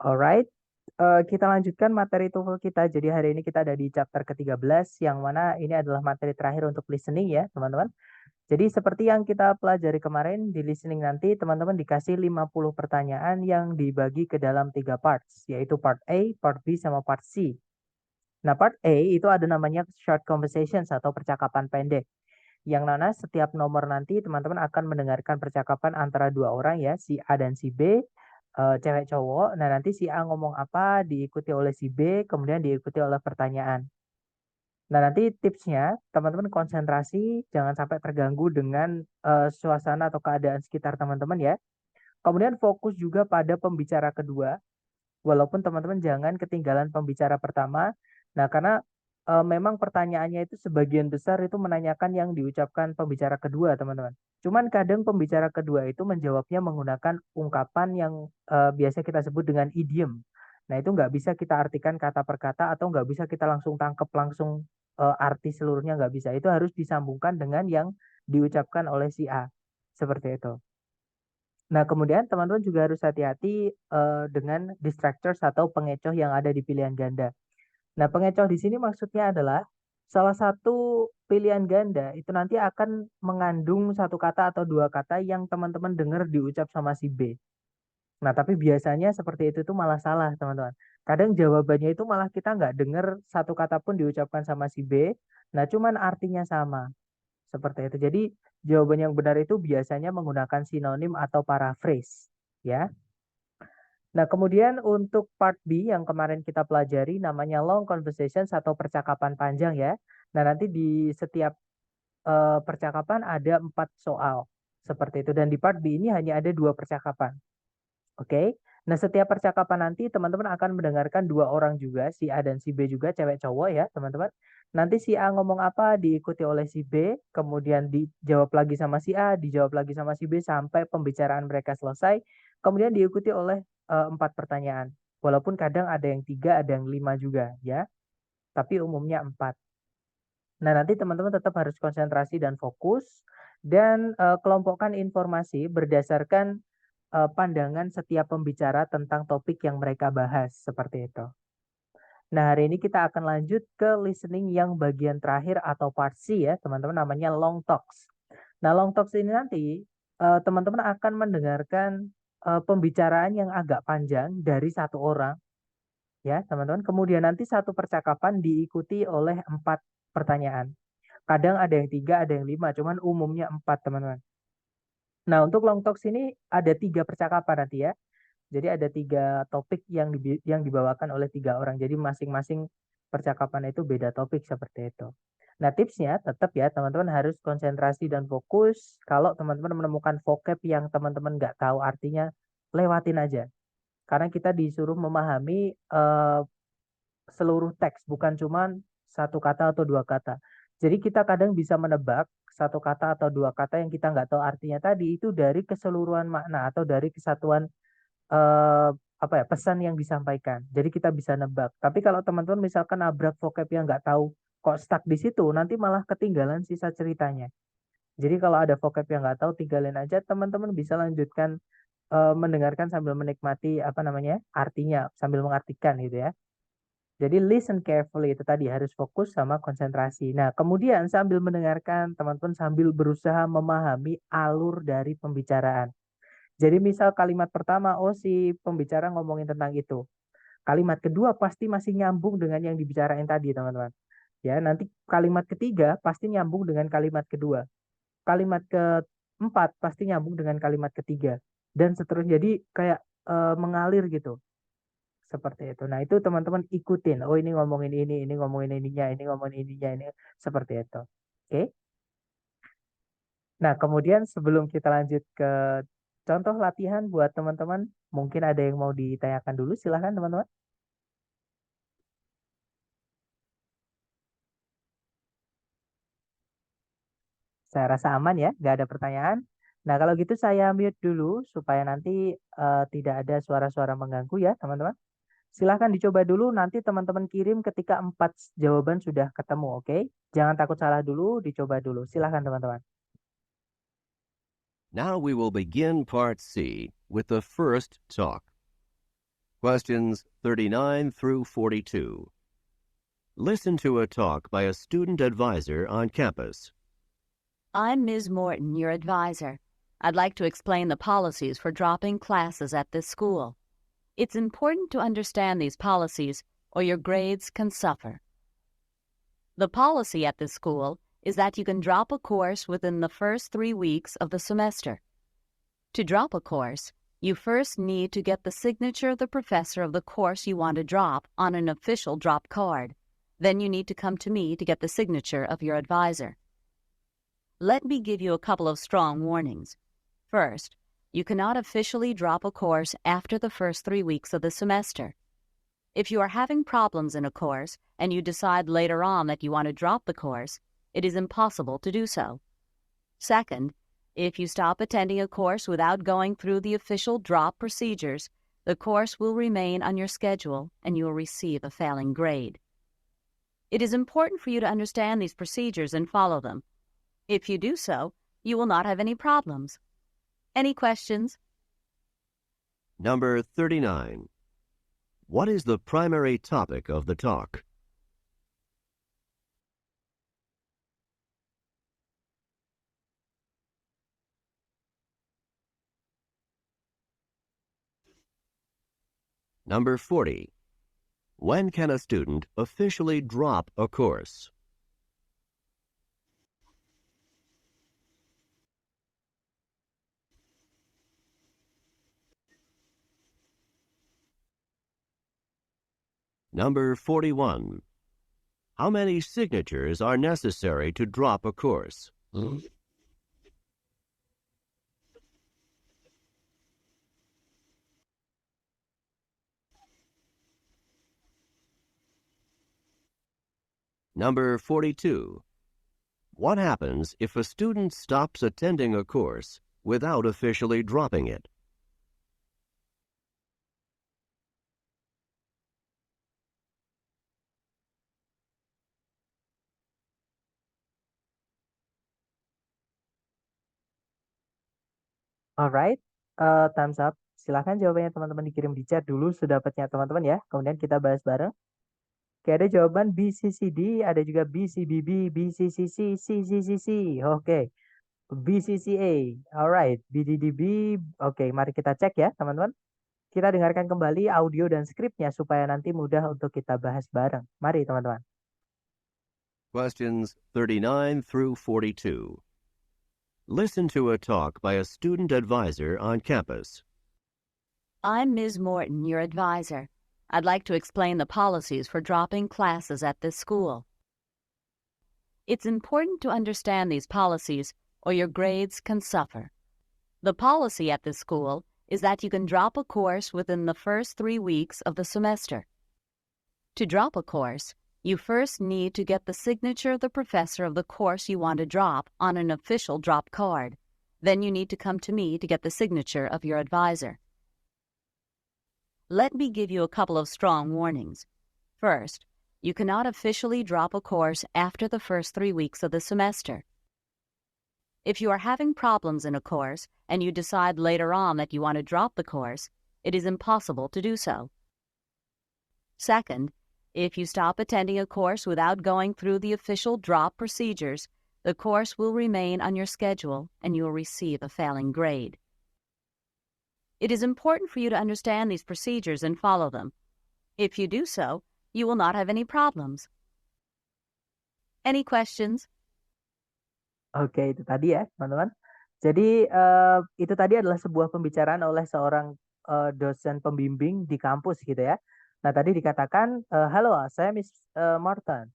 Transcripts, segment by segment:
Alright, kita lanjutkan materi TOEFL kita. Jadi hari ini kita ada di chapter ke-13 yang mana ini adalah materi terakhir untuk listening ya, teman-teman. Jadi seperti yang kita pelajari kemarin di listening nanti teman-teman dikasih 50 pertanyaan yang dibagi ke dalam 3 parts, yaitu part A, part B, sama part C. Nah, part A itu ada namanya short conversations atau percakapan pendek. Yang mana setiap nomor nanti teman-teman akan mendengarkan percakapan antara dua orang ya, si A dan si B, cewek cowok. Nah, nanti si A ngomong apa diikuti oleh si B, kemudian diikuti oleh pertanyaan. Nah, nanti tipsnya teman-teman konsentrasi, jangan sampai terganggu dengan suasana atau keadaan sekitar teman-teman ya. Kemudian fokus juga pada pembicara kedua, walaupun teman-teman jangan ketinggalan pembicara pertama. Nah, karena memang pertanyaannya itu sebagian besar itu menanyakan yang diucapkan pembicara kedua, teman-teman. Cuman kadang pembicara kedua itu menjawabnya menggunakan ungkapan yang biasa kita sebut dengan idiom. Nah, itu nggak bisa kita artikan kata per kata atau nggak bisa kita langsung tangkep langsung arti seluruhnya nggak bisa. Itu harus disambungkan dengan yang diucapkan oleh si A. Seperti itu. Nah, kemudian teman-teman juga harus hati-hati dengan distractors atau pengecoh yang ada di pilihan ganda. Nah, pengecoh di sini maksudnya adalah salah satu pilihan ganda itu nanti akan mengandung satu kata atau dua kata yang teman-teman dengar diucap sama si B. Nah, tapi biasanya seperti itu tuh malah salah, teman-teman. Kadang jawabannya itu malah kita nggak dengar satu kata pun diucapkan sama si B. Nah, cuman artinya sama. Seperti itu. Jadi, jawaban yang benar itu biasanya menggunakan sinonim atau paraphrase. Ya. Nah, kemudian untuk part B yang kemarin kita pelajari namanya long conversations atau percakapan panjang ya. Nah, nanti di setiap percakapan ada 4 soal. Seperti itu. Dan di part B ini hanya ada 2 percakapan. Oke. Nah, setiap percakapan nanti teman-teman akan mendengarkan dua orang juga, si A dan si B juga, cewek cowok ya, teman-teman. Nanti si A ngomong apa diikuti oleh si B, kemudian dijawab lagi sama si A, dijawab lagi sama si B sampai pembicaraan mereka selesai, kemudian diikuti oleh 4 pertanyaan. Walaupun kadang ada yang 3, ada yang 5 juga ya, tapi umumnya 4. Nah, nanti teman-teman tetap harus konsentrasi dan fokus dan kelompokkan informasi berdasarkan pandangan setiap pembicara tentang topik yang mereka bahas, seperti itu. Nah, hari ini kita akan lanjut ke listening yang bagian terakhir atau part C ya, teman-teman, namanya long talks. Nah, long talks ini nanti teman-teman akan mendengarkan pembicaraan yang agak panjang dari satu orang ya, teman-teman. Kemudian nanti satu percakapan diikuti oleh 4 pertanyaan. Kadang ada yang 3, ada yang 5, cuman umumnya 4, teman-teman. Nah, untuk long talks ini ada 3 percakapan nanti ya. Jadi ada 3 topik yang dibawakan oleh 3 orang. Jadi masing-masing percakapan itu beda topik seperti itu. Nah, tipsnya tetap ya teman-teman harus konsentrasi dan fokus. Kalau teman-teman menemukan vocab yang teman-teman nggak tahu artinya, lewatin aja. Karena kita disuruh memahami seluruh teks, bukan cuma satu kata atau dua kata. Jadi kita kadang bisa menebak satu kata atau dua kata yang kita nggak tahu artinya tadi itu dari keseluruhan makna atau dari kesatuan eh, apa ya pesan yang disampaikan. Jadi kita bisa nebak. Tapi kalau teman-teman misalkan nabrak vocab yang nggak tahu kok stuck di situ, nanti malah ketinggalan sisa ceritanya. Jadi kalau ada vocab yang nggak tahu, tinggalin aja. Teman-teman bisa lanjutkan mendengarkan sambil menikmati apa namanya artinya, sambil mengartikan gitu ya. Jadi listen carefully itu tadi harus fokus sama konsentrasi. Nah, kemudian sambil mendengarkan, teman-teman sambil berusaha memahami alur dari pembicaraan. Jadi misal kalimat pertama, oh si pembicara ngomongin tentang itu. Kalimat kedua pasti masih nyambung dengan yang dibicarain tadi, teman-teman. Ya, nanti kalimat ketiga pasti nyambung dengan kalimat kedua. Kalimat keempat pasti nyambung dengan kalimat ketiga. Dan seterusnya. Jadi kayak mengalir gitu. Seperti itu. Nah, itu teman-teman ikutin. Oh, ini ngomongin ininya, ini ngomongin ininya, ini seperti itu. Oke. Nah, kemudian sebelum kita lanjut ke contoh latihan buat teman-teman, mungkin ada yang mau ditanyakan dulu, silahkan teman-teman. Saya rasa aman ya, nggak ada pertanyaan. Nah, kalau gitu saya mute dulu supaya nanti tidak ada suara-suara mengganggu ya, teman-teman. Silahkan dicoba dulu, nanti teman-teman kirim ketika 4 jawaban sudah ketemu, oke? Jangan takut salah dulu, dicoba dulu. Silahkan teman-teman. Now we will begin Part C with the first talk. Questions 39 through 42. Listen to a talk by a student advisor on campus. I'm Ms. Morton, your advisor. I'd like to explain the policies for dropping classes at this school. It's important to understand these policies or your grades can suffer. The policy at this school is that you can drop a course within the first 3 weeks of the semester. To drop a course, you first need to get the signature of the professor of the course you want to drop on an official drop card. Then you need to come to me to get the signature of your advisor. Let me give you a couple of strong warnings. First, you cannot officially drop a course after the first 3 weeks of the semester. If you are having problems in a course and you decide later on that you want to drop the course, it is impossible to do so. Second, if you stop attending a course without going through the official drop procedures, the course will remain on your schedule and you will receive a failing grade. It is important for you to understand these procedures and follow them. If you do so, you will not have any problems. Any questions? Number 39. What is the primary topic of the talk? Number 40. When can a student officially drop a course? Number 41. How many signatures are necessary to drop a course? Number 42. What happens if a student stops attending a course without officially dropping it? Alright, thumbs up. Silahkan jawabannya teman-teman dikirim di chat dulu sedapatnya teman-teman ya. Kemudian kita bahas bareng. Oke, ada jawaban BCCD, ada juga BCBB, BCCC, CCCC. Oke, BCCA. Alright, BDDB. Oke, mari kita cek ya teman-teman. Kita dengarkan kembali audio dan skripnya supaya nanti mudah untuk kita bahas bareng. Mari teman-teman. Questions 39 through 42. Listen to a talk by a student advisor on campus. I'm Ms. Morton, your advisor. I'd like to explain the policies for dropping classes at this school. It's important to understand these policies or your grades can suffer. The policy at this school is that you can drop a course within the first 3 weeks of the semester. To drop a course, you first need to get the signature of the professor of the course you want to drop on an official drop card. Then you need to come to me to get the signature of your advisor. Let me give you a couple of strong warnings. First, you cannot officially drop a course after the first 3 weeks of the semester. If you are having problems in a course and you decide later on that you want to drop the course, it is impossible to do so. Second, if you stop attending a course without going through the official drop procedures, the course will remain on your schedule and you will receive a failing grade. It is important for you to understand these procedures and follow them. If you do so, you will not have any problems. Any questions? Oke, itu tadi ya, teman-teman. Jadi, itu tadi adalah sebuah pembicaraan oleh seorang dosen pembimbing di kampus gitu ya. Nah, tadi dikatakan, halo, saya Miss Morton,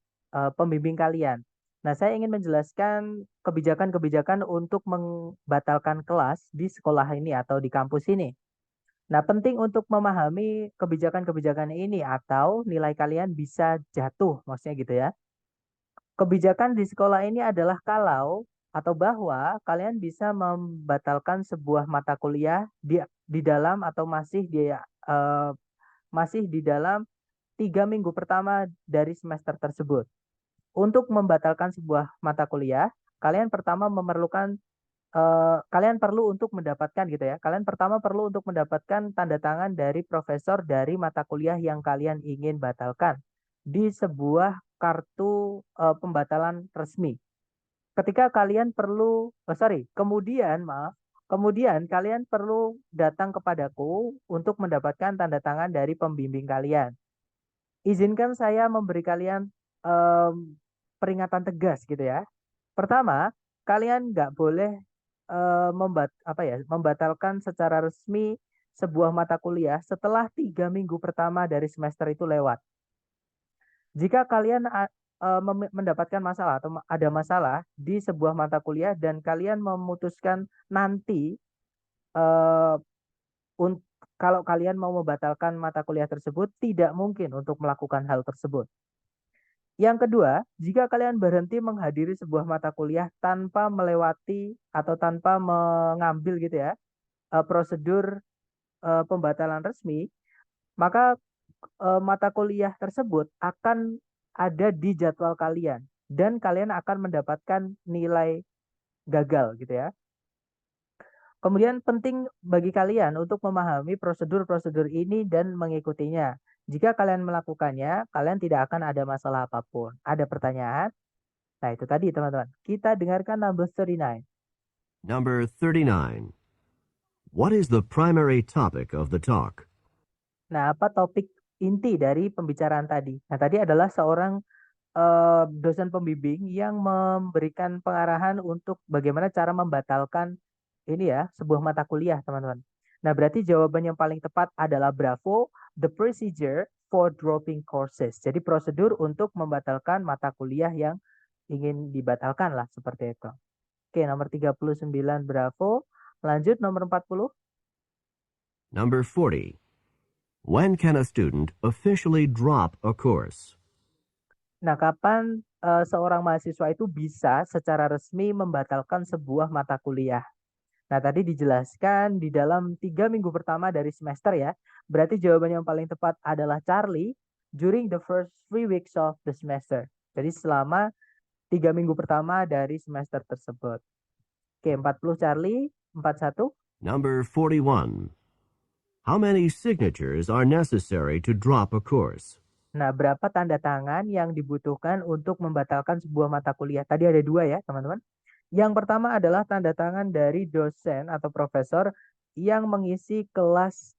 pembimbing kalian. Nah, saya ingin menjelaskan kebijakan-kebijakan untuk membatalkan kelas di sekolah ini atau di kampus ini. Nah, penting untuk memahami kebijakan-kebijakan ini atau nilai kalian bisa jatuh, maksudnya gitu ya. Kebijakan di sekolah ini adalah kalau atau bahwa kalian bisa membatalkan sebuah mata kuliah di dalam atau masih di dalam 3 minggu pertama dari semester tersebut. Untuk membatalkan sebuah mata kuliah, kalian pertama memerlukan kalian perlu untuk mendapatkan gitu ya. Kalian pertama perlu untuk mendapatkan tanda tangan dari profesor dari mata kuliah yang kalian ingin batalkan di sebuah kartu pembatalan resmi. Ketika kalian perlu, kemudian kalian perlu datang kepadaku untuk mendapatkan tanda tangan dari pembimbing kalian. Izinkan saya memberi kalian peringatan tegas gitu ya. Pertama, kalian nggak boleh membatalkan secara resmi sebuah mata kuliah setelah 3 minggu pertama dari semester itu lewat. Jika kalian mendapatkan masalah atau ada masalah di sebuah mata kuliah dan kalian memutuskan nanti kalau kalian mau membatalkan mata kuliah tersebut, tidak mungkin untuk melakukan hal tersebut. Yang kedua, jika kalian berhenti menghadiri sebuah mata kuliah tanpa melewati atau tanpa mengambil gitu ya prosedur pembatalan resmi, maka mata kuliah tersebut akan ada di jadwal kalian dan kalian akan mendapatkan nilai gagal gitu ya. Kemudian penting bagi kalian untuk memahami prosedur-prosedur ini dan mengikutinya. Jika kalian melakukannya, kalian tidak akan ada masalah apapun. Ada pertanyaan? Nah, itu tadi teman-teman. Kita dengarkan number 39. Number 39. What is the primary topic of the talk? Nah, apa topik inti dari pembicaraan tadi? Nah, tadi adalah seorang dosen pembimbing yang memberikan pengarahan untuk bagaimana cara membatalkan ini ya, sebuah mata kuliah, teman-teman. Nah, berarti jawaban yang paling tepat adalah bravo, the procedure for dropping courses. Jadi prosedur untuk membatalkan mata kuliah yang ingin dibatalkan lah, seperti itu. Oke, nomor 39 bravo. Lanjut nomor 40. Number 40. When can a student officially drop a course? Nah, kapan seorang mahasiswa itu bisa secara resmi membatalkan sebuah mata kuliah? Nah, tadi dijelaskan di dalam 3 minggu pertama dari semester ya. Berarti jawaban yang paling tepat adalah Charlie during the first 3 weeks of the semester. Jadi selama 3 minggu pertama dari semester tersebut. Oke, 40 Charlie, 41. Number 41. How many signatures are necessary to drop a course? Nah, berapa tanda tangan yang dibutuhkan untuk membatalkan sebuah mata kuliah? Tadi ada 2 ya, teman-teman. Yang pertama adalah tanda tangan dari dosen atau profesor yang mengisi kelas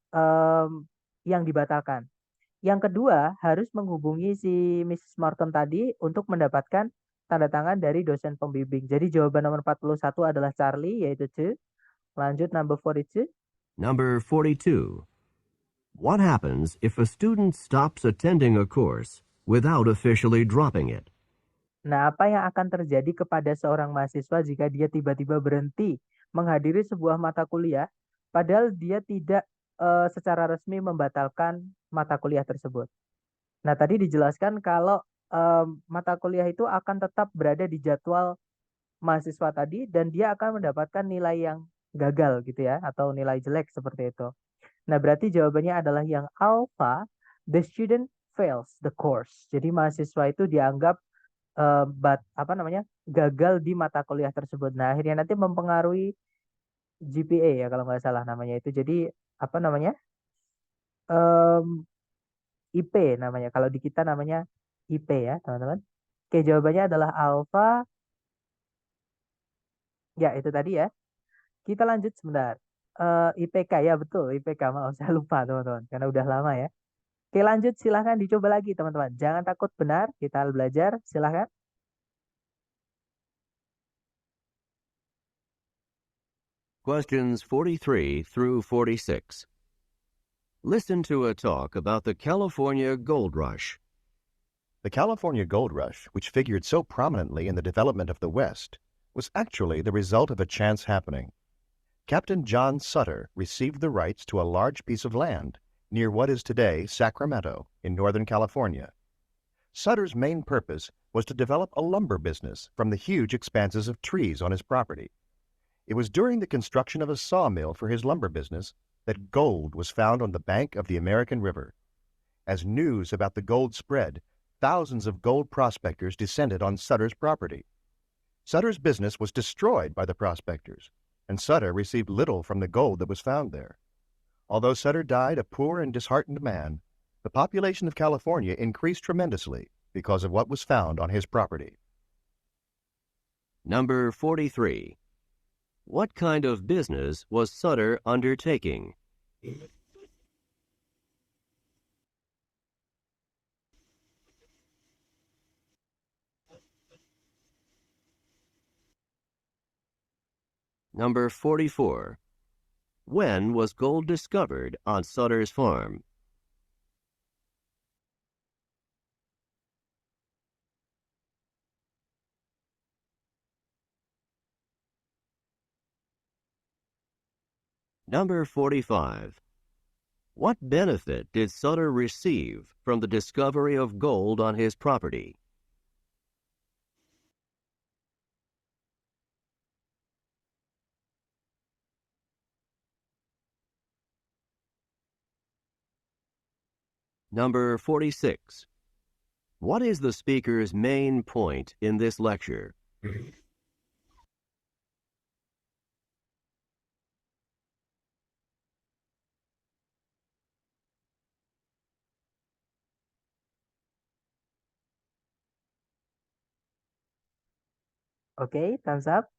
yang dibatalkan. Yang kedua, harus menghubungi si Mrs. Morton tadi untuk mendapatkan tanda tangan dari dosen pembimbing. Jadi jawaban nomor 41 adalah Charlie, yaitu C. Lanjut number 42. Number 42. What happens if a student stops attending a course without officially dropping it? Nah, apa yang akan terjadi kepada seorang mahasiswa jika dia tiba-tiba berhenti menghadiri sebuah mata kuliah, padahal dia tidak secara resmi membatalkan mata kuliah tersebut? Nah, tadi dijelaskan kalau mata kuliah itu akan tetap berada di jadwal mahasiswa tadi dan dia akan mendapatkan nilai yang gagal gitu ya, atau nilai jelek seperti itu. Nah, berarti jawabannya adalah yang alpha, the student fails the course. Jadi mahasiswa itu dianggap gagal di mata kuliah tersebut. Nah, akhirnya nanti mempengaruhi GPA ya kalau nggak salah namanya itu. Jadi IP namanya. Kalau di kita namanya IP ya, teman-teman. Oke, jawabannya adalah alpha. Ya, itu tadi ya. Kita lanjut sebentar. IPK ya, betul. IPK, maaf saya lupa teman-teman. Karena udah lama ya. Oke, lanjut. Silahkan dicoba lagi teman-teman. Jangan takut benar. Kita belajar. Silahkan. Questions 43 through 46. Listen to a talk about the California Gold Rush. The California Gold Rush, which figured so prominently in the development of the West, was actually the result of a chance happening. Captain John Sutter received the rights to a large piece of land near what is today Sacramento in Northern California. Sutter's main purpose was to develop a lumber business from the huge expanses of trees on his property. It was during the construction of a sawmill for his lumber business that gold was found on the bank of the American River. As news about the gold spread, thousands of gold prospectors descended on Sutter's property. Sutter's business was destroyed by the prospectors, and Sutter received little from the gold that was found there. Although Sutter died a poor and disheartened man, the population of California increased tremendously because of what was found on his property. Number 43. What kind of business was Sutter undertaking? Number 44. When was gold discovered on Sutter's farm? Number 45. What benefit did Sutter receive from the discovery of gold on his property? Number 46. What is the speaker's main point in this lecture? Oke, thumbs up.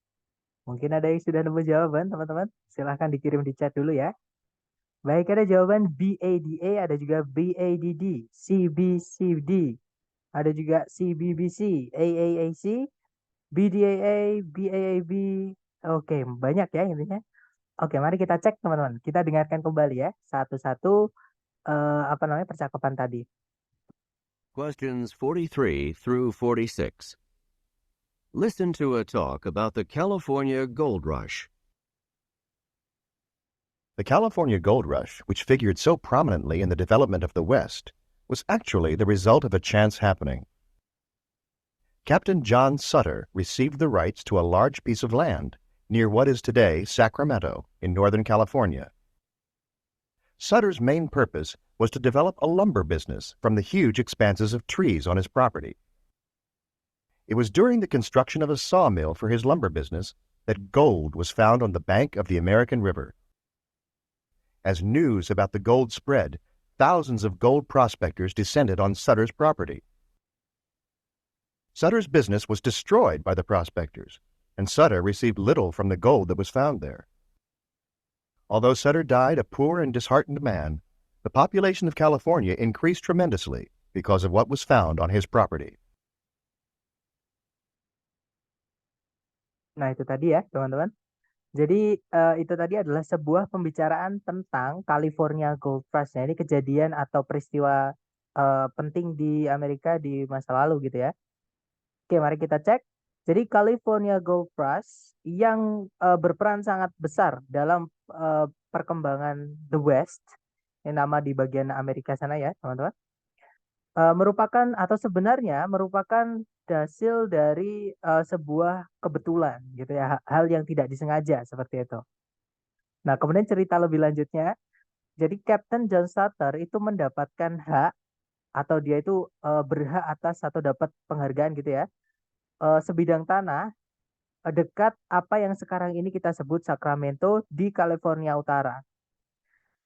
Mungkin ada yang sudah nemu jawaban, teman-teman. Silahkan dikirim di chat dulu ya. Baik, ada jawaban BADA, ada juga BADD, CBCD, ada juga CBBC, AAAC, BDAA, BAAB. Oke, banyak ya intinya. Oke, mari kita cek teman-teman. Kita dengarkan kembali ya satu-satu percakapan tadi. Questions 43 through 46. Listen to a talk about the California Gold Rush. The California Gold Rush, which figured so prominently in the development of the West, was actually the result of a chance happening. Captain John Sutter received the rights to a large piece of land near what is today Sacramento in Northern California. Sutter's main purpose was to develop a lumber business from the huge expanses of trees on his property. It was during the construction of a sawmill for his lumber business that gold was found on the bank of the American River. As news about the gold spread, thousands of gold prospectors descended on Sutter's property. Sutter's business was destroyed by the prospectors, and Sutter received little from the gold that was found there. Although Sutter died a poor and disheartened man, the population of California increased tremendously because of what was found on his property. Nah, itu tadi ya, teman-teman. Jadi, itu tadi adalah sebuah pembicaraan tentang California Gold Rush. Nah, ini kejadian atau peristiwa penting di Amerika di masa lalu gitu ya. Oke, mari kita cek. Jadi, California Gold Rush yang berperan sangat besar dalam perkembangan The West, yang nama di bagian Amerika sana ya, teman-teman. Merupakan atau sebenarnya merupakan hasil dari sebuah kebetulan gitu ya, hal yang tidak disengaja seperti itu. Nah, kemudian cerita lebih lanjutnya, jadi Captain John Sutter itu mendapatkan hak atau dia itu berhak atas atau dapat penghargaan gitu ya, sebidang tanah dekat apa yang sekarang ini kita sebut Sacramento di California Utara.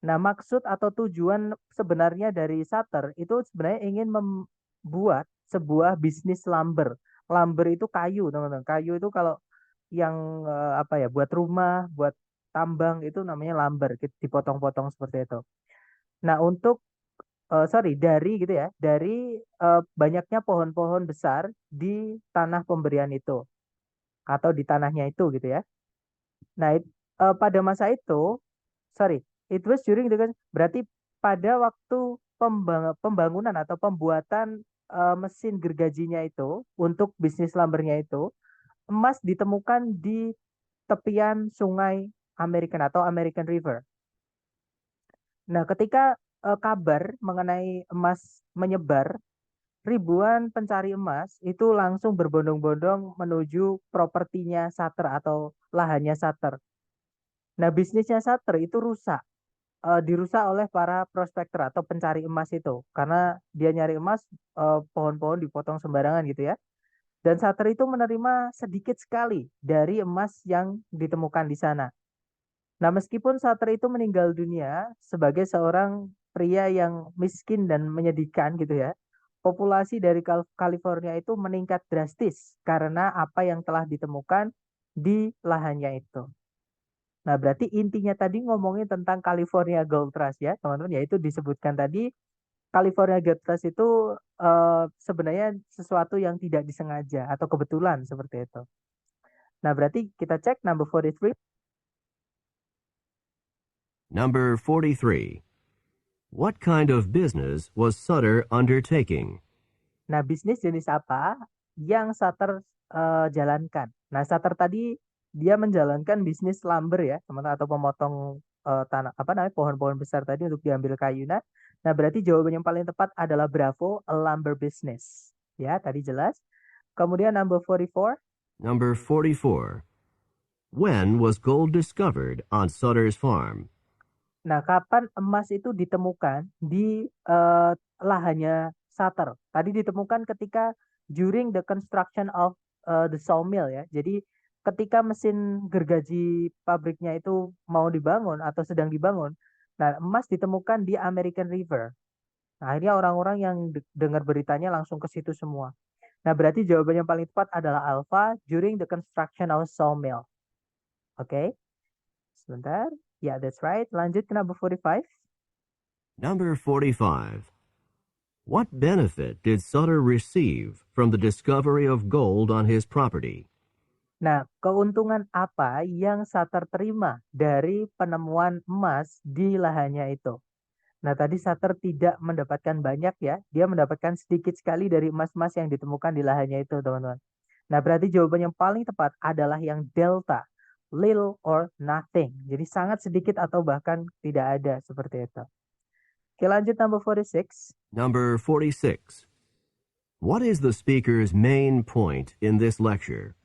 Nah, maksud atau tujuan sebenarnya dari Sutter itu sebenarnya ingin membuat sebuah bisnis lumber. Lumber itu kayu, teman-teman. Kayu itu kalau yang buat rumah, buat tambang itu namanya lumber, dipotong-potong seperti itu. Nah, untuk dari banyaknya pohon-pohon besar di tanah pemberian itu atau di tanahnya itu gitu ya. Nah, pada masa itu, it was during berarti pada waktu pembangunan atau pembuatan mesin gergajinya itu untuk bisnis lumbernya itu, emas ditemukan di tepian sungai American River. Nah, ketika kabar mengenai emas menyebar, ribuan pencari emas itu langsung berbondong-bondong menuju propertinya Sutter atau lahannya Sutter. Nah, bisnisnya Sutter itu dirusak oleh para prospektor atau pencari emas itu karena dia nyari emas, pohon-pohon dipotong sembarangan gitu ya. Dan Sutter itu menerima sedikit sekali dari emas yang ditemukan di sana. Nah, meskipun Sutter itu meninggal dunia sebagai seorang pria yang miskin dan menyedihkan gitu ya, populasi dari California itu meningkat drastis karena apa yang telah ditemukan di lahannya itu. Nah, berarti intinya tadi ngomongin tentang California Gold Rush ya, teman-teman, yaitu disebutkan tadi California Gold Rush itu sebenarnya sesuatu yang tidak disengaja atau kebetulan seperti itu. Nah, berarti kita cek number 43. Number 43. What kind of business was Sutter undertaking? Nah, bisnis jenis apa yang Sutter jalankan? Nah, Sutter tadi dia menjalankan bisnis lumber ya, teman-teman, atau memotong tanah apa namanya pohon-pohon besar tadi untuk diambil kayunya. Nah, berarti jawaban yang paling tepat adalah bravo, a lumber business. Ya, tadi jelas. Kemudian number 44. Number 44. When was gold discovered on Sutter's farm? Nah, kapan emas itu ditemukan di lahannya Sutter? Tadi ditemukan ketika during the construction of the sawmill ya. Jadi ketika mesin gergaji pabriknya itu mau dibangun atau sedang dibangun, nah emas ditemukan di American River. Nah, akhirnya orang-orang yang dengar beritanya langsung ke situ semua. Nah, berarti jawaban yang paling tepat adalah alpha during the construction of sawmill. Oke. Sebentar. Ya, that's right. Lanjut ke number 45. Number 45. What benefit did Sutter receive from the discovery of gold on his property? Nah, keuntungan apa yang Sutter terima dari penemuan emas di lahannya itu? Nah, tadi Sutter tidak mendapatkan banyak ya. Dia mendapatkan sedikit sekali dari emas-emas yang ditemukan di lahannya itu, teman-teman. Nah, berarti jawaban yang paling tepat adalah yang delta. Little or nothing. Jadi sangat sedikit atau bahkan tidak ada seperti itu. Oke, lanjut number 46. Number 46. What is the speaker's main point in this lecture?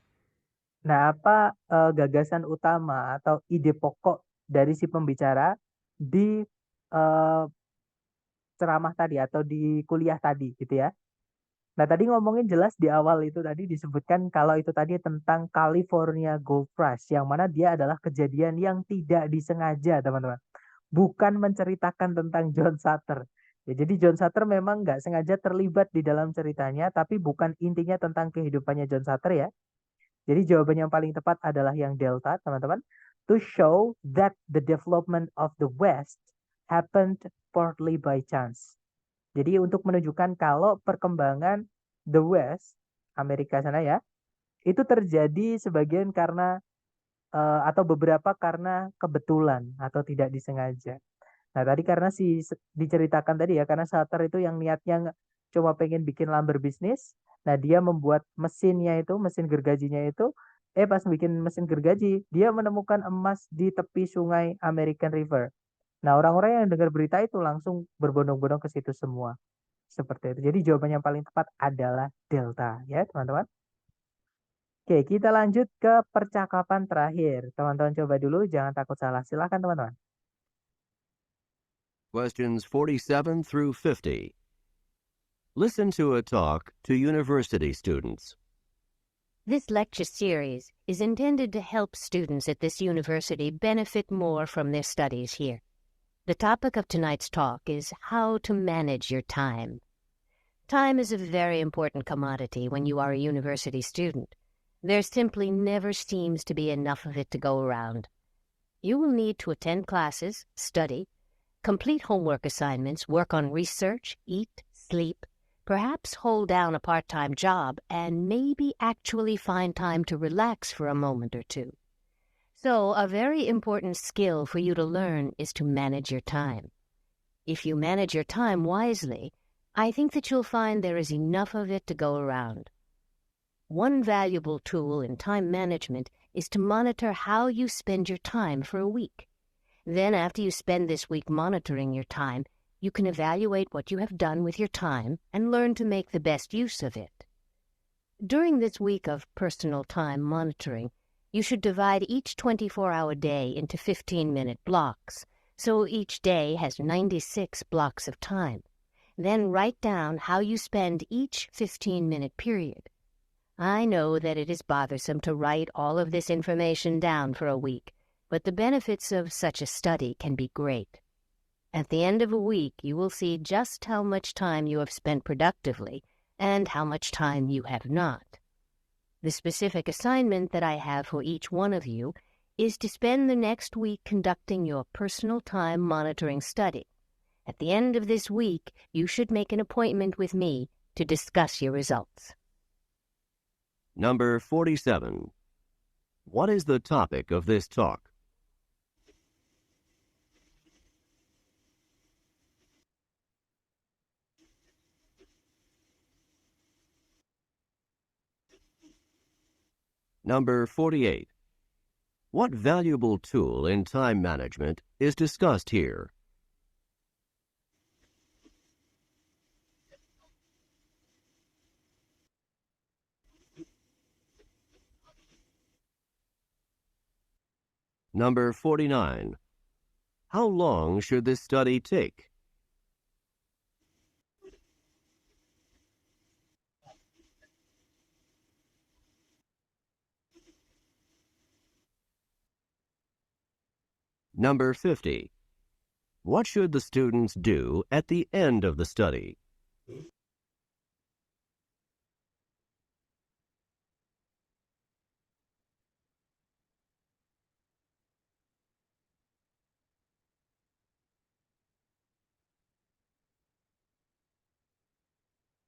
Nah, apa gagasan utama atau ide pokok dari si pembicara di ceramah tadi atau di kuliah tadi gitu ya? Nah, tadi ngomongin jelas di awal itu tadi disebutkan kalau itu tadi tentang California Gold Rush, yang mana dia adalah kejadian yang tidak disengaja, teman-teman. Bukan menceritakan tentang John Sutter. Ya, jadi John Sutter memang nggak sengaja terlibat di dalam ceritanya, tapi bukan intinya tentang kehidupannya John Sutter ya. Jadi jawaban yang paling tepat adalah yang delta, teman-teman. To show that the development of the West happened partly by chance. Jadi untuk menunjukkan kalau perkembangan the West, Amerika sana ya, itu terjadi sebagian karena atau beberapa karena kebetulan atau tidak disengaja. Nah, tadi karena diceritakan tadi ya, karena Sutter itu yang niatnya cuma pengen bikin lumber bisnis. Nah, dia membuat mesinnya itu, mesin gergajinya itu, pas bikin mesin gergaji, dia menemukan emas di tepi sungai American River. Nah, orang-orang yang dengar berita itu langsung berbondong-bondong ke situ semua. Seperti itu. Jadi jawaban yang paling tepat adalah delta ya, teman-teman. Oke, kita lanjut ke percakapan terakhir. Teman-teman coba dulu, jangan takut salah. Silakan, teman-teman. Questions 47 through 50. Listen to a talk to university students. This lecture series is intended to help students at this university benefit more from their studies here. The topic of tonight's talk is how to manage your time. Time is a very important commodity when you are a university student. There simply never seems to be enough of it to go around. You will need to attend classes, study, complete homework assignments, work on research, eat, sleep, perhaps hold down a part-time job, and maybe actually find time to relax for a moment or two. So, a very important skill for you to learn is to manage your time. If you manage your time wisely, I think that you'll find there is enough of it to go around. One valuable tool in time management is to monitor how you spend your time for a week. Then, after you spend this week monitoring your time, you can evaluate what you have done with your time and learn to make the best use of it. During this week of personal time monitoring, you should divide each 24-hour day into 15-minute blocks, so each day has 96 blocks of time. Then write down how you spend each 15-minute period. I know that it is bothersome to write all of this information down for a week, but the benefits of such a study can be great. At the end of a week, you will see just how much time you have spent productively and how much time you have not. The specific assignment that I have for each one of you is to spend the next week conducting your personal time monitoring study. At the end of this week, you should make an appointment with me to discuss your results. Number 47. What is the topic of this talk? Number 48. What valuable tool in time management is discussed here? Number 49. How long should this study take? Number 50. What should the students do at the end of the study?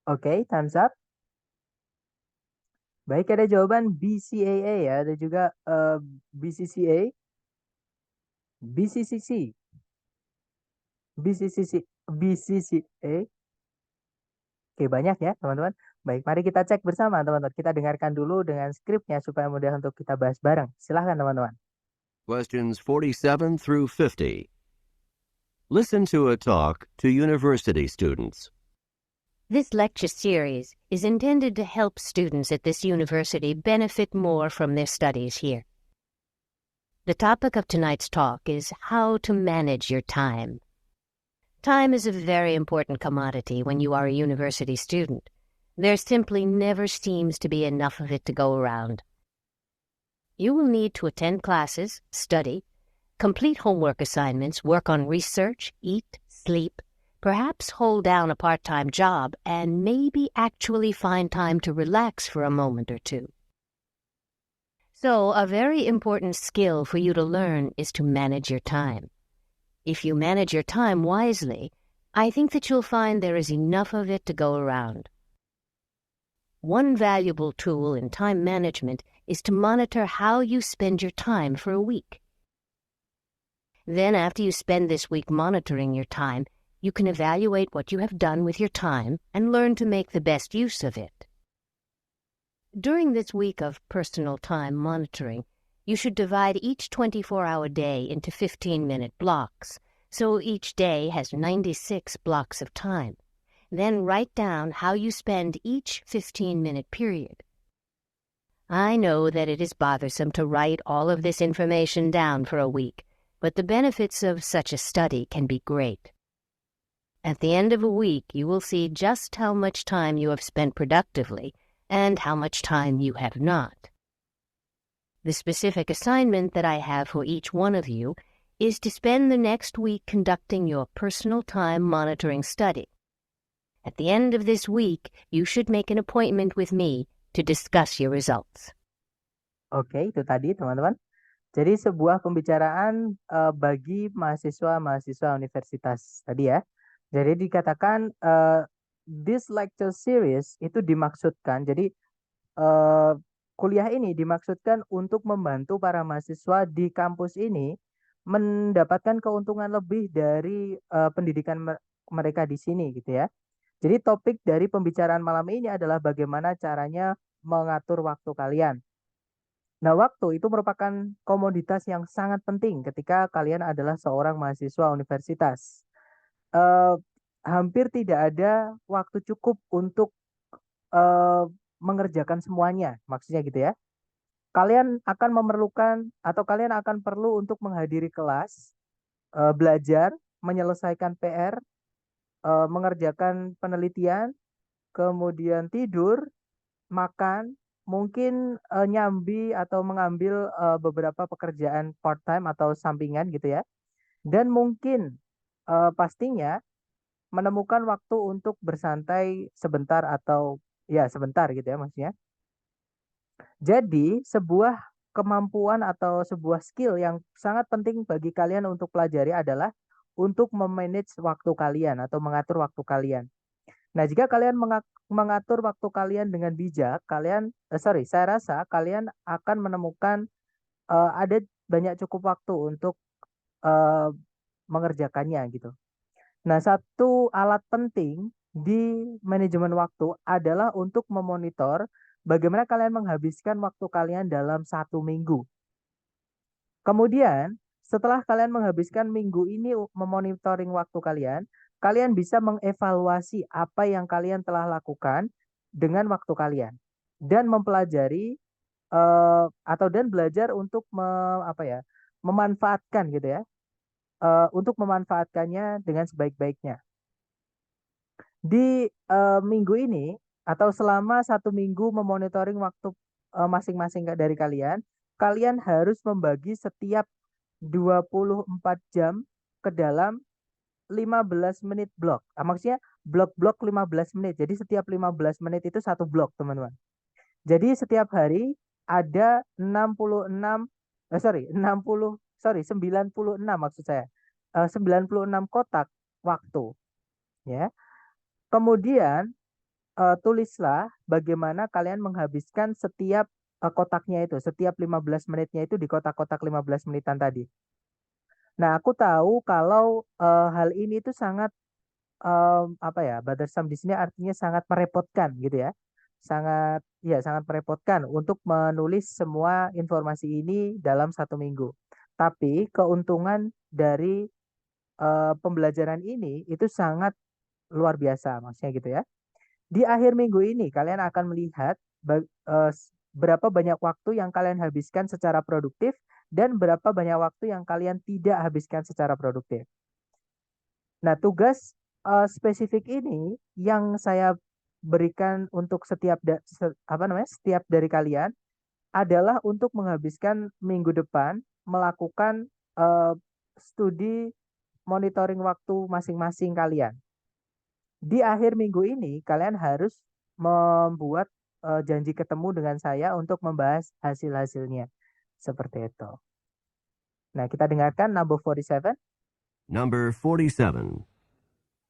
Oke, thumbs up. Baik, ada jawaban BCAA ya, ada juga BCCA, BCCC, BCCA. Oke, banyak ya, teman-teman. Baik, mari kita cek bersama, teman-teman. Kita dengarkan dulu dengan skripnya supaya mudah untuk kita bahas bareng. Silahkan, teman-teman. Questions 47 through 50. Listen to a talk to university students. This lecture series is intended to help students at this university benefit more from their studies here. The topic of tonight's talk is how to manage your time. Time is a very important commodity when you are a university student. There simply never seems to be enough of it to go around. You will need to attend classes, study, complete homework assignments, work on research, eat, sleep, perhaps hold down a part-time job, and maybe actually find time to relax for a moment or two. So, a very important skill for you to learn is to manage your time. If you manage your time wisely, I think that you'll find there is enough of it to go around. One valuable tool in time management is to monitor how you spend your time for a week. Then, after you spend this week monitoring your time, you can evaluate what you have done with your time and learn to make the best use of it. During this week of personal time monitoring, you should divide each 24-hour day into 15-minute blocks, so each day has 96 blocks of time. Then write down how you spend each 15-minute period. I know that it is bothersome to write all of this information down for a week, but the benefits of such a study can be great. At the end of a week, you will see just how much time you have spent productively and how much time you have not. The specific assignment that I have for each one of you is to spend the next week conducting your personal time monitoring study. At the end of this week, you should make an appointment with me to discuss your results. Oke, itu tadi, teman-teman. Jadi sebuah pembicaraan bagi mahasiswa-mahasiswa universitas tadi ya. Jadi dikatakan this lecture series itu dimaksudkan, jadi kuliah ini dimaksudkan untuk membantu para mahasiswa di kampus ini mendapatkan keuntungan lebih dari pendidikan mereka di sini gitu ya. Jadi topik dari pembicaraan malam ini adalah bagaimana caranya mengatur waktu kalian. Nah, waktu itu merupakan komoditas yang sangat penting ketika kalian adalah seorang mahasiswa universitas. Hampir tidak ada waktu cukup untuk mengerjakan semuanya, maksudnya gitu ya. Kalian akan memerlukan atau kalian akan perlu untuk menghadiri kelas, belajar, menyelesaikan PR, mengerjakan penelitian, kemudian tidur, makan, mungkin nyambi atau mengambil beberapa pekerjaan part-time atau sampingan gitu ya. Dan mungkin pastinya menemukan waktu untuk bersantai sebentar atau ya sebentar gitu ya maksudnya. Jadi sebuah kemampuan atau sebuah skill yang sangat penting bagi kalian untuk pelajari adalah untuk memanage waktu kalian atau mengatur waktu kalian. Nah, jika kalian mengatur waktu kalian dengan bijak, saya rasa kalian akan menemukan ada banyak cukup waktu untuk eh, mengerjakannya gitu. Nah, satu alat penting di manajemen waktu adalah untuk memonitor bagaimana kalian menghabiskan waktu kalian dalam 1 minggu. Kemudian, setelah kalian menghabiskan minggu ini memonitoring waktu kalian, kalian bisa mengevaluasi apa yang kalian telah lakukan dengan waktu kalian dan mempelajari dan belajar untuk memanfaatkan gitu ya, untuk memanfaatkannya dengan sebaik-baiknya. Di minggu ini atau selama 1 minggu memonitoring waktu masing-masing dari kalian, kalian harus membagi setiap 24 jam ke dalam 15 menit blok. Maksudnya blok-blok 15 menit. Jadi setiap 15 menit itu satu blok, teman-teman. Jadi setiap hari ada 96 maksud saya. 96 kotak waktu, ya. Kemudian tulislah bagaimana kalian menghabiskan setiap kotaknya itu, setiap 15 menitnya itu di kotak-kotak 15 menitan tadi. Nah, aku tahu kalau hal ini itu sangat bothersome di sini artinya sangat merepotkan gitu ya. Sangat merepotkan untuk menulis semua informasi ini dalam 1 minggu. Tapi keuntungan dari pembelajaran ini itu sangat luar biasa, maksudnya gitu ya. Di akhir minggu ini kalian akan melihat berapa banyak waktu yang kalian habiskan secara produktif dan berapa banyak waktu yang kalian tidak habiskan secara produktif. Nah, tugas spesifik ini yang saya berikan untuk setiap dari kalian adalah untuk menghabiskan minggu depan melakukan studi monitoring waktu masing-masing kalian. Di akhir minggu ini kalian harus membuat janji ketemu dengan saya untuk membahas hasil-hasilnya. Seperti itu. Nah, kita dengarkan number 47. Number 47.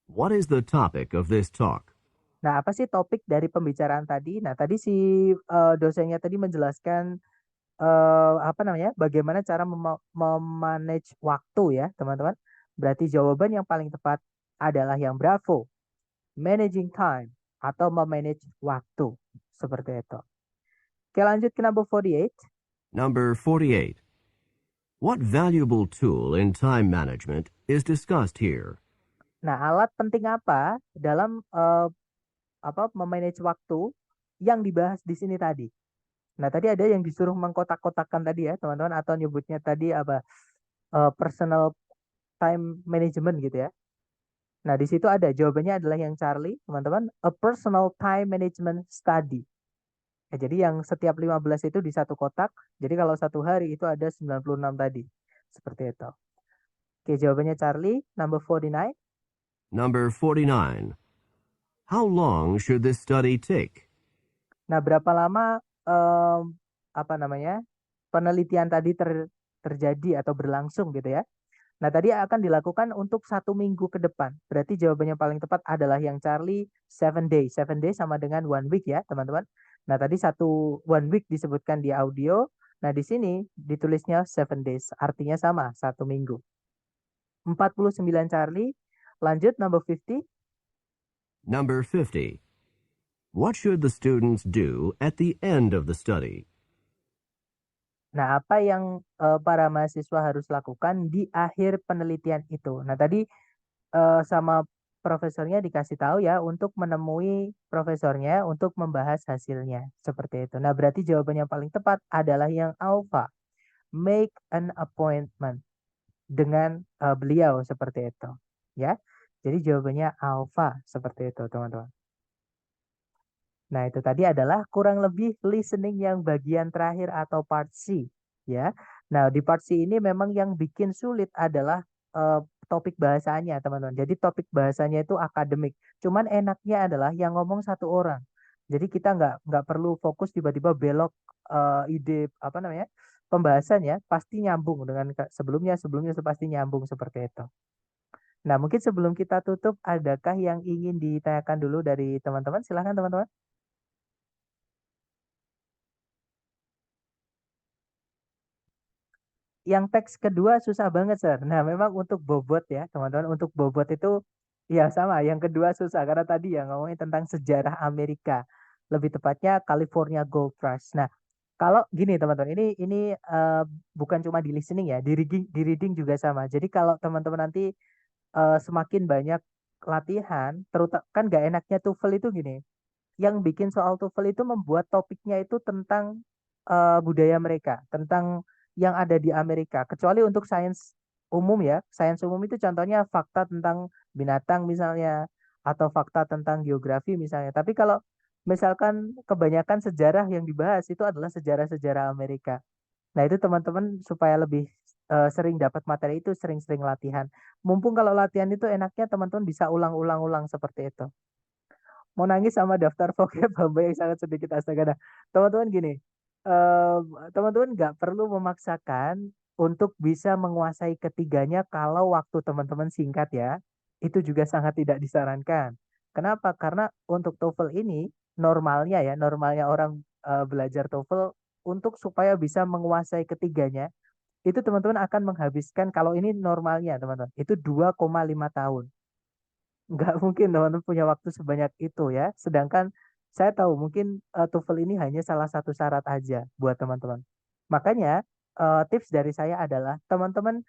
What is the topic of this talk? Nah, apa sih topik dari pembicaraan tadi? Nah, tadi si dosennya tadi menjelaskan bagaimana cara memanage waktu ya, teman-teman. Berarti jawaban yang paling tepat adalah yang bravo. Managing time atau memanage waktu. Seperti itu. Oke, lanjut ke number 48. Number 48. What valuable tool in time management is discussed here? Nah, alat penting apa dalam memanage waktu yang dibahas di sini tadi? Nah, tadi ada yang disuruh mengkotak-kotakkan tadi ya, teman-teman, atau nyebutnya tadi personal time management gitu ya. Nah, di situ ada jawabannya adalah yang Charlie, teman-teman, a personal time management study. Ya, jadi yang setiap 15 itu di satu kotak. Jadi kalau satu hari itu ada 96 tadi. Seperti itu. Oke, jawabannya Charlie, number 49. Number 49. How long should this study take? Nah, berapa lama penelitian tadi terjadi atau berlangsung gitu ya? Nah, tadi akan dilakukan untuk 1 minggu ke depan. Berarti jawabannya paling tepat adalah yang Charlie 7 days. 7 days sama dengan 1 week ya, teman-teman. Nah, tadi 1 week disebutkan di audio. Nah, di sini ditulisnya 7 days. Artinya sama, 1 minggu. 49 Charlie. Lanjut, number 50. Number 50. What should the students do at the end of the study? Nah, apa yang para mahasiswa harus lakukan di akhir penelitian itu? Nah, tadi sama profesornya dikasih tahu ya untuk menemui profesornya untuk membahas hasilnya. Seperti itu. Nah, berarti jawaban yang paling tepat adalah yang alpha. Make an appointment dengan beliau seperti itu. Ya. Jadi jawabannya alpha seperti itu, teman-teman. Nah, itu tadi adalah kurang lebih listening yang bagian terakhir atau part C, ya. Nah, di part C ini memang yang bikin sulit adalah topik bahasanya, teman-teman. Jadi topik bahasanya itu akademik. Cuman enaknya adalah yang ngomong satu orang. Jadi kita nggak perlu fokus tiba-tiba belok ide apa namanya pembahasannya pasti nyambung dengan sebelumnya sebelumnya itu pasti nyambung seperti itu. Nah, mungkin sebelum kita tutup, adakah yang ingin ditanyakan dulu dari teman-teman? Silahkan teman-teman. Yang teks kedua susah banget, Sir. Nah, memang untuk bobot ya, teman-teman. Untuk bobot itu ya sama. Yang kedua susah karena tadi ya ngomongin tentang sejarah Amerika. Lebih tepatnya California Gold Rush. Nah, kalau gini teman-teman, ini bukan cuma di listening ya, di reading juga sama. Jadi kalau teman-teman nanti semakin banyak latihan, terutama kan gak enaknya TOEFL itu gini. Yang bikin soal TOEFL itu membuat topiknya itu tentang budaya mereka, tentang yang ada di Amerika. Kecuali untuk sains umum ya, sains umum itu contohnya fakta tentang binatang misalnya, atau fakta tentang geografi misalnya. Tapi kalau misalkan kebanyakan sejarah yang dibahas itu adalah sejarah-sejarah Amerika. Nah, itu teman-teman supaya lebih sering dapat materi itu sering-sering latihan. Mumpung kalau latihan itu enaknya teman-teman bisa ulang-ulang-ulang seperti itu. Mau nangis sama daftar vocab hamba yang sangat sedikit astaga. Nah, teman-teman gini, eh, teman-teman nggak perlu memaksakan untuk bisa menguasai ketiganya kalau waktu teman-teman singkat ya. Itu juga sangat tidak disarankan. Kenapa? Karena untuk TOEFL ini normalnya ya, normalnya orang belajar TOEFL untuk supaya bisa menguasai ketiganya, itu teman-teman akan menghabiskan kalau ini normalnya teman-teman, itu 2,5 tahun. Nggak mungkin teman-teman punya waktu sebanyak itu ya. Sedangkan saya tahu mungkin TOEFL ini hanya salah satu syarat aja buat teman-teman. Makanya tips dari saya adalah teman-teman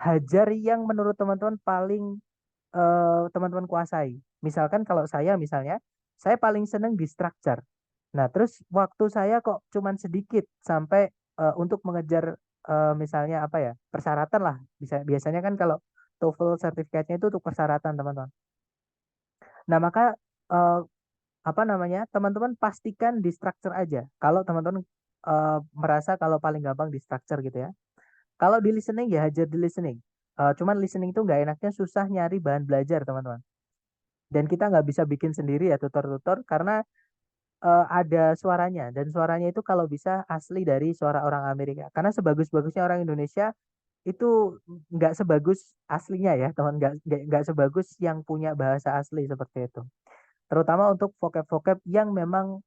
hajar yang menurut teman-teman paling teman-teman kuasai. Misalkan kalau saya misalnya, saya paling seneng di structure. Nah, terus waktu saya kok cuman sedikit sampai untuk mengejar misalnya apa ya, persyaratan lah. Biasanya kan kalau TOEFL sertifikatnya itu untuk persyaratan, teman-teman. Nah, maka eh, apa namanya? Teman-teman pastikan di structure aja. Kalau teman-teman merasa kalau paling gampang di structure gitu ya. Kalau di listening ya hajar di listening. Cuman listening itu nggak enaknya susah nyari bahan belajar, teman-teman. Dan kita nggak bisa bikin sendiri ya tutor-tutor karena ada suaranya dan suaranya itu kalau bisa asli dari suara orang Amerika. Karena sebagus-bagusnya orang Indonesia itu nggak sebagus aslinya ya, teman. Nggak sebagus yang punya bahasa asli seperti itu. Terutama untuk vocab-vocab yang memang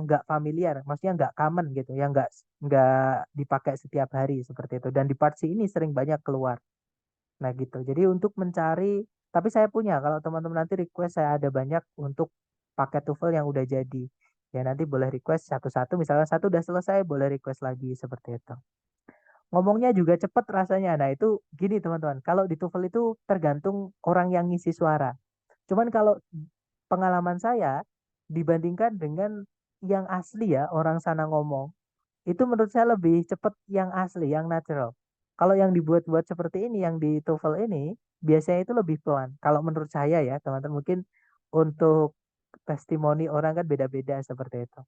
nggak familiar, maksudnya nggak common gitu, yang nggak dipakai setiap hari seperti itu. Dan di part C ini sering banyak keluar. Nah gitu. Jadi untuk mencari, tapi saya punya, kalau teman-teman nanti request saya ada banyak untuk paket TOEFL yang udah jadi. Ya nanti boleh request satu-satu, misalnya satu udah selesai, boleh request lagi seperti itu. Ngomongnya juga cepet rasanya. Nah itu gini teman-teman, kalau di TOEFL itu tergantung orang yang ngisi suara. Cuman kalau pengalaman saya dibandingkan dengan yang asli ya, orang sana ngomong, itu menurut saya lebih cepat yang asli, yang natural. Kalau yang dibuat-buat seperti ini, yang di TOEFL ini, biasanya itu lebih pelan. Kalau menurut saya ya, teman-teman, mungkin untuk testimoni orang kan beda-beda seperti itu.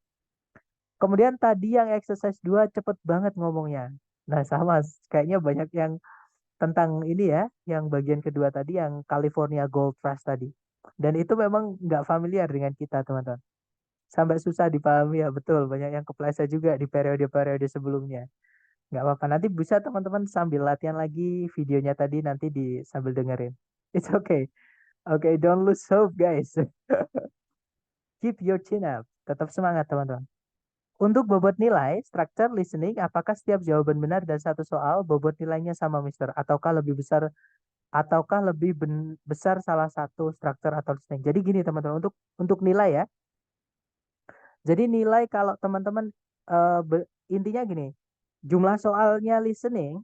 Kemudian tadi yang exercise 2 cepet banget ngomongnya. Nah, sama kayaknya banyak yang tentang ini ya, yang bagian kedua tadi, yang California Gold Rush tadi. Dan itu memang nggak familiar dengan kita, teman-teman. Sampai susah dipahami ya, betul. Banyak yang kepleset juga di periode-periode sebelumnya. Nggak apa-apa. Nanti bisa teman-teman sambil latihan lagi videonya tadi nanti sambil dengerin. It's okay. Okay, don't lose hope guys. Keep your chin up. Tetap semangat teman-teman. Untuk bobot nilai, structure listening, apakah setiap jawaban benar dari satu soal bobot nilainya sama Mister? Ataukah lebih besar salah satu structure atau listening? Jadi gini teman-teman, untuk nilai ya. Jadi nilai kalau teman-teman intinya gini, jumlah soalnya listening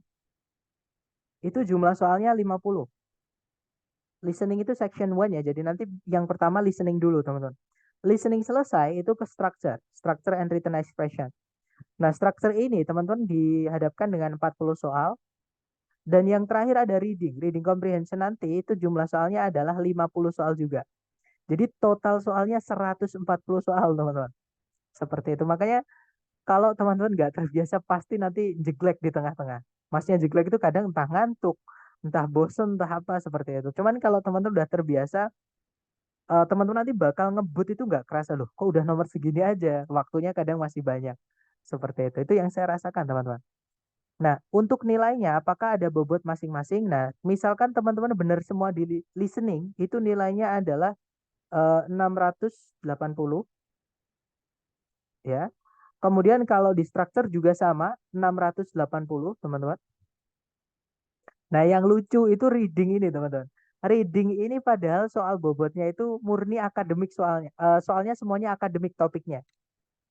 itu jumlah soalnya 50. Listening itu section 1 ya. Jadi nanti yang pertama listening dulu, teman-teman. Listening selesai itu ke structure and written expression. Nah, structure ini teman-teman dihadapkan dengan 40 soal dan yang terakhir ada reading comprehension nanti itu jumlah soalnya adalah 50 soal juga. Jadi total soalnya 140 soal, teman-teman. Seperti itu. Makanya kalau teman-teman nggak terbiasa pasti nanti jeglek di tengah-tengah. Maksudnya jeglek itu kadang entah ngantuk, entah bosen, entah apa seperti itu. Cuman kalau teman-teman udah terbiasa, teman-teman nanti bakal ngebut itu nggak kerasa loh. Kok udah nomor segini aja, waktunya kadang masih banyak. Seperti itu. Itu yang saya rasakan, teman-teman. Nah, untuk nilainya apakah ada bobot masing-masing? Nah, misalkan teman-teman benar semua di listening, itu nilainya adalah 680 ya. Kemudian kalau di structure juga sama 680, teman-teman. Nah, yang lucu itu reading ini, teman-teman. Reading ini padahal soal bobotnya itu murni akademik soalnya. Soalnya semuanya akademik topiknya.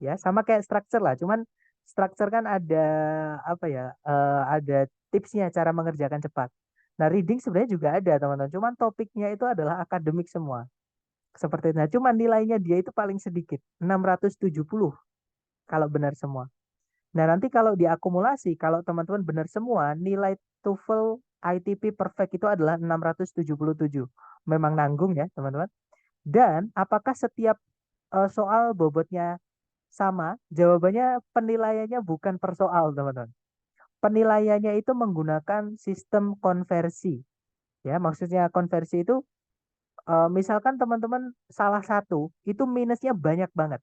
Ya, sama kayak structure lah. Cuman structure kan ada apa ya? Ada tipsnya cara mengerjakan cepat. Nah, reading sebenarnya juga ada, teman-teman. Cuman topiknya itu adalah akademik semua. Seperti itu. Nah, cuman nilainya dia itu paling sedikit, 670 kalau benar semua. Nah, nanti kalau diakumulasi, kalau teman-teman benar semua, nilai TOEFL ITP perfect itu adalah 677. Memang nanggung ya, teman-teman. Dan apakah setiap soal bobotnya sama? Jawabannya penilaiannya bukan per soal, teman-teman. Penilaiannya itu menggunakan sistem konversi. Ya, maksudnya konversi itu misalkan teman-teman salah satu, itu minusnya banyak banget.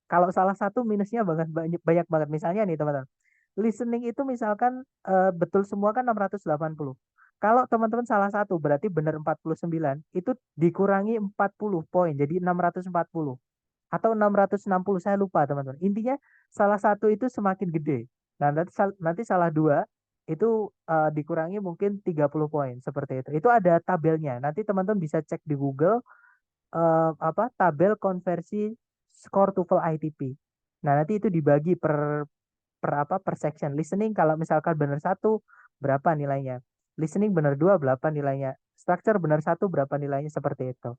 Kalau salah satu minusnya banyak banyak banget. Misalnya nih, teman-teman. Listening itu misalkan betul semua kan 680. Kalau teman-teman salah satu berarti benar 49, itu dikurangi 40 poin jadi 640 atau 660, saya lupa, teman-teman. Intinya salah satu itu semakin gede. Nah, nanti salah dua itu dikurangi mungkin 30 poin seperti itu. Itu ada tabelnya. Nanti teman-teman bisa cek di Google apa tabel konversi skor TOEFL ITP. Nah, nanti itu dibagi per section. Listening kalau misalkan benar satu berapa nilainya? Listening benar dua berapa nilainya? Structure benar satu berapa nilainya, seperti itu.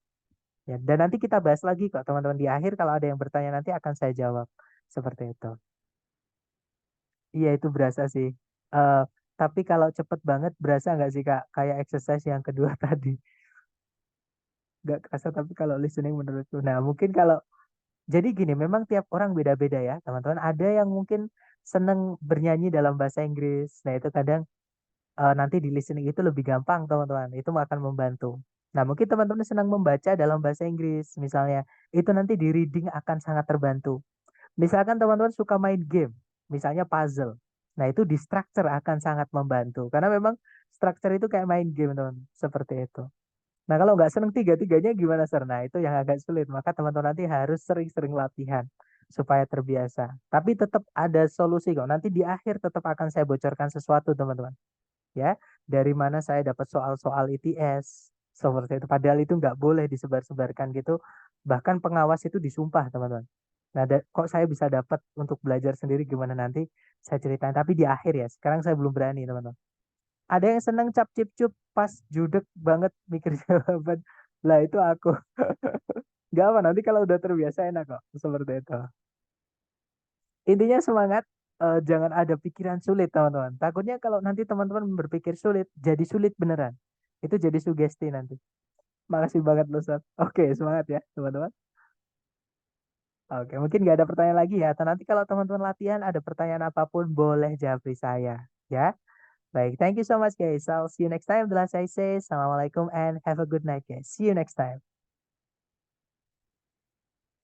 Ya, dan nanti kita bahas lagi kok, teman-teman, di akhir kalau ada yang bertanya nanti akan saya jawab. Seperti itu. Iya, itu berasa sih. Eh, tapi kalau cepet banget berasa nggak sih, Kak? Kayak exercise yang kedua tadi. Nggak kerasa, tapi kalau listening menurutku. Nah, mungkin kalau jadi gini, memang tiap orang beda-beda ya, teman-teman. Ada yang mungkin seneng bernyanyi dalam bahasa Inggris. Nah, itu kadang nanti di listening itu lebih gampang, teman-teman. Itu akan membantu. Nah, mungkin teman-teman senang membaca dalam bahasa Inggris, misalnya. Itu nanti di reading akan sangat terbantu. Misalkan teman-teman suka main game, misalnya puzzle. Nah, itu di structure akan sangat membantu. Karena memang structure itu kayak main game, teman. Seperti itu. Nah, kalau nggak seneng tiga-tiganya gimana, Sir? Nah, itu yang agak sulit. Maka teman-teman nanti harus sering-sering latihan supaya terbiasa. Tapi tetap ada solusi kok. Nanti di akhir tetap akan saya bocorkan sesuatu, teman-teman. Ya, dari mana saya dapat soal-soal ITS. Seperti itu. Padahal itu nggak boleh disebar-sebarkan gitu. Bahkan pengawas itu disumpah, teman-teman. Nah, kok saya bisa dapat untuk belajar sendiri gimana nanti saya ceritain. Tapi di akhir ya. Sekarang saya belum berani, teman-teman. Ada yang seneng cap cip cup pas judek banget mikir jawaban. Lah itu aku. Gak apa, nanti kalau udah terbiasa enak kok. Seperti itu. Intinya semangat. Jangan ada pikiran sulit, teman-teman. Takutnya kalau nanti teman-teman berpikir sulit, jadi sulit beneran. Itu jadi sugesti nanti. Makasih banget loh, Sat. Oke, semangat ya, teman-teman. Oke, mungkin nggak ada pertanyaan lagi ya. Atau nanti kalau teman-teman latihan ada pertanyaan apapun, boleh japri saya. Ya. Baik, thank you so much guys. I'll see you next time. Adalah saya say, Assalamualaikum and have a good night guys. See you next time.